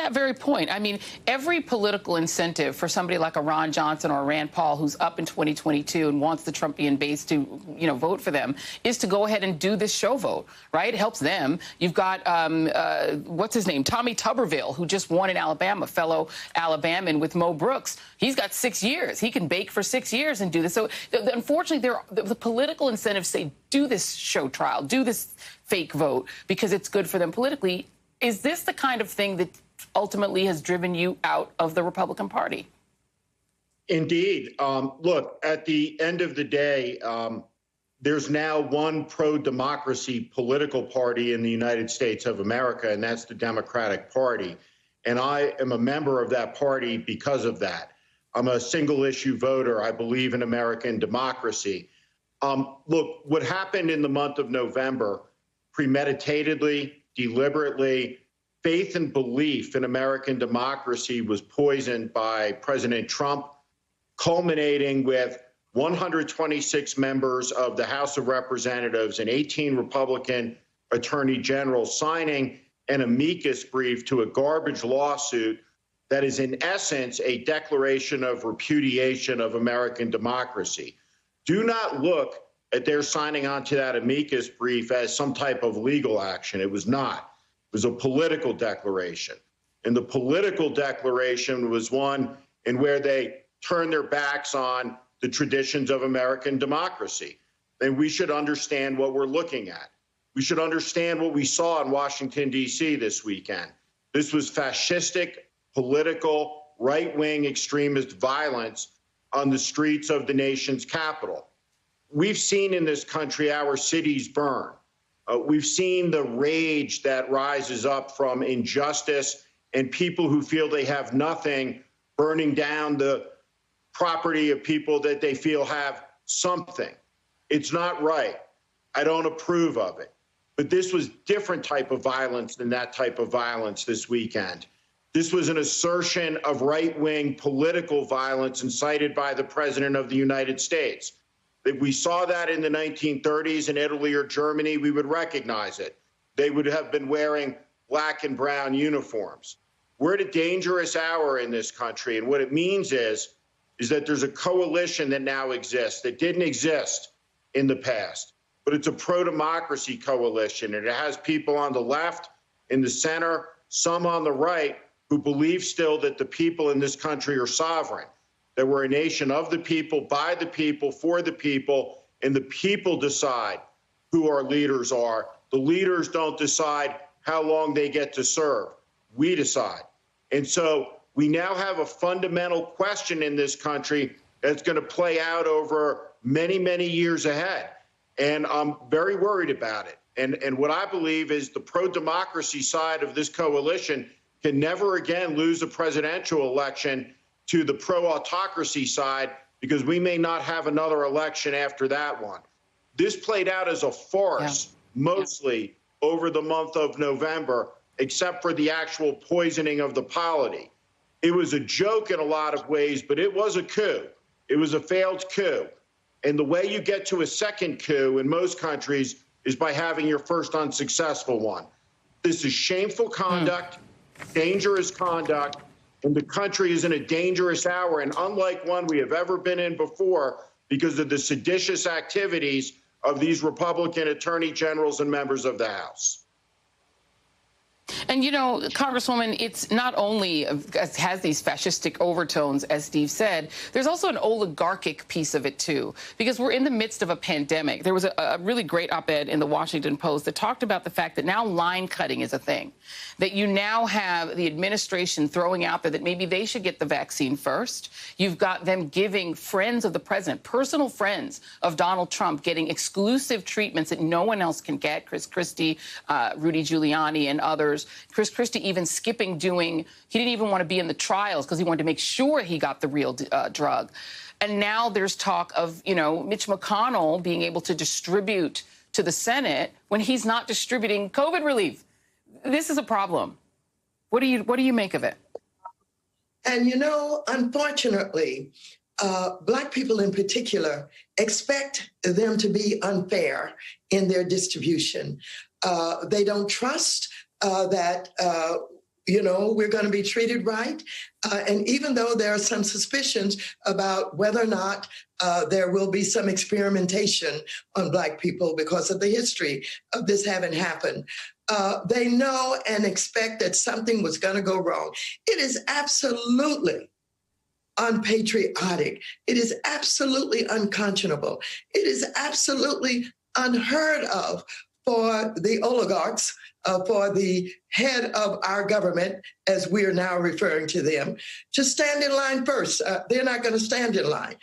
that very point, I mean, every political incentive for somebody like a Ron Johnson or a Rand Paul who's up in 2022 and wants the Trumpian base to, vote for them is to go ahead and do this show vote, right? It helps them. You've got, what's his name? Tommy Tuberville, who just won in Alabama, fellow Alabaman with Mo Brooks. He's got 6 years. He can bake for 6 years and do this. So unfortunately, the political incentives say do this show trial, do this fake vote because it's good for them politically. Is this the kind of thing that ultimately has driven you out of the Republican Party? Indeed. Look, at the end of the day, there's now one pro-democracy political party in the United States of America, and that's the Democratic Party. And I am a member of that party because of that. I'm a single-issue voter. I believe in American democracy. Look, what happened in the month of November, premeditatedly, deliberately, faith and belief in American democracy was poisoned by President Trump, culminating with 126 members of the House of Representatives and 18 Republican attorney generals signing an amicus brief to a garbage lawsuit that is in essence a declaration of repudiation of American democracy. Do not look at their signing onto that amicus brief as some type of legal action. It was not. It was a political declaration. And the political declaration was one in where they turned their backs on the traditions of American democracy. And we should understand what we're looking at. We should understand what we saw in Washington, D.C. this weekend. This was fascistic, political, right-wing extremist violence on the streets of the nation's capital. We've seen in this country our cities burn. We've seen the rage that rises up from injustice and people who feel they have nothing burning down the property of people that they feel have something. It's not right. I don't approve of it. But this was different type of violence than that type of violence this weekend. This was an assertion of right-wing political violence incited by the President of the United States. If we saw that in the 1930s in Italy or Germany, we would recognize it. They would have been wearing black and brown uniforms. We're at a dangerous hour in this country, and what it means is that there's a coalition that now exists that didn't exist in the past, but it's a pro-democracy coalition, and it has people on the left, in the center, some on the right, who believe still that the people in this country are sovereign, that we're a nation of the people, by the people, for the people, and the people decide who our leaders are. The leaders don't decide how long they get to serve. We decide. And so we now have a fundamental question in this country that's going to play out over many, many years ahead. And I'm very worried about it. And what I believe is the pro-democracy side of this coalition can never again lose a presidential election to the pro-autocracy side, because we may not have another election after that one. This played out as a farce, mostly over the month of November, except for the actual poisoning of the polity. It was a joke in a lot of ways, but it was a coup. It was a failed coup. And the way you get to a second coup in most countries is by having your first unsuccessful one. This is shameful conduct, dangerous conduct, and the country is in a dangerous hour, and unlike one we have ever been in before, because of the seditious activities of these Republican attorney generals and members of the House. And, Congresswoman, it's not only has these fascistic overtones, as Steve said, there's also an oligarchic piece of it, too, because we're in the midst of a pandemic. There was a really great op-ed in the Washington Post that talked about the fact that now line cutting is a thing, that you now have the administration throwing out there that maybe they should get the vaccine first. You've got them giving friends of the president, personal friends of Donald Trump, getting exclusive treatments that no one else can get, Chris Christie, Rudy Giuliani, and others. Chris Christie even skipping he didn't even want to be in the trials because he wanted to make sure he got the real drug. And now there's talk of, Mitch McConnell being able to distribute to the Senate when he's not distributing COVID relief. This is a problem. What do you make of it? And, unfortunately, Black people in particular expect them to be unfair in their distribution. They don't trust that, we're going to be treated right. And even though there are some suspicions about whether or not there will be some experimentation on Black people because of the history of this having happened, they know and expect that something was going to go wrong. It is absolutely unpatriotic. It is absolutely unconscionable. It is absolutely unheard of for the oligarchs, for the head of our government, as we are now referring to them, to stand in line first. They're not going to stand in line.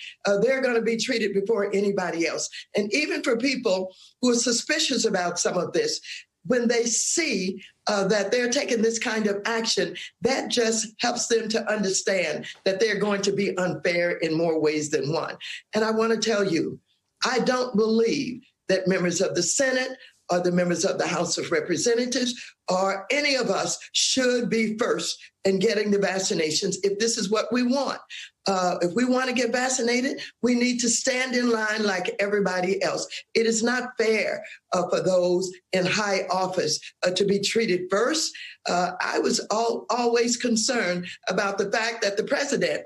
They're going to be treated before anybody else. And even for people who are suspicious about some of this, when they see that they're taking this kind of action, that just helps them to understand that they're going to be unfair in more ways than one. And I want to tell you, I don't believe that members of the Senate or the members of the House of Representatives or any of us should be first in getting the vaccinations if this is what we want. If we want to get vaccinated, we need to stand in line like everybody else. It is not fair for those in high office to be treated first. I was always concerned about the fact that the president,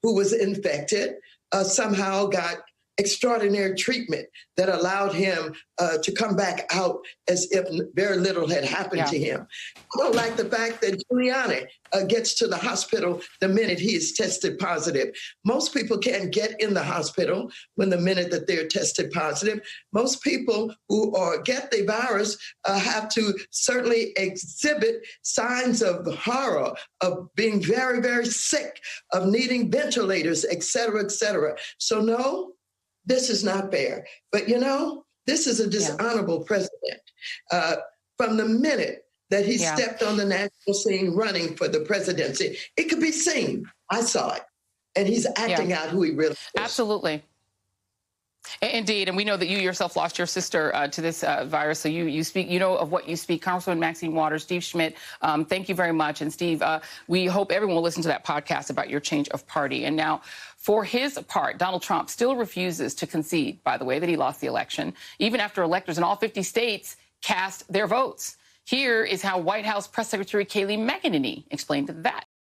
who was infected, somehow got extraordinary treatment that allowed him to come back out as if very little had happened to him. I don't like the fact that Giuliani gets to the hospital the minute he is tested positive. Most people can't get in the hospital when the minute that they're tested positive. Most people who get the virus have to certainly exhibit signs of horror, of being very, very sick, of needing ventilators, et cetera, et cetera. So no, this is not fair. But, this is a dishonorable president. From the minute that he stepped on the national scene running for the presidency, it could be seen. I saw it. And he's acting out who he really is. Absolutely. Indeed, and we know that you yourself lost your sister to this virus, so you speak, of what you speak. Congresswoman Maxine Waters, Steve Schmidt, thank you very much. And Steve, we hope everyone will listen to that podcast about your change of party. And now, for his part, Donald Trump still refuses to concede, by the way, that he lost the election, even after electors in all 50 states cast their votes. Here is how White House Press Secretary Kayleigh McEnany explained that.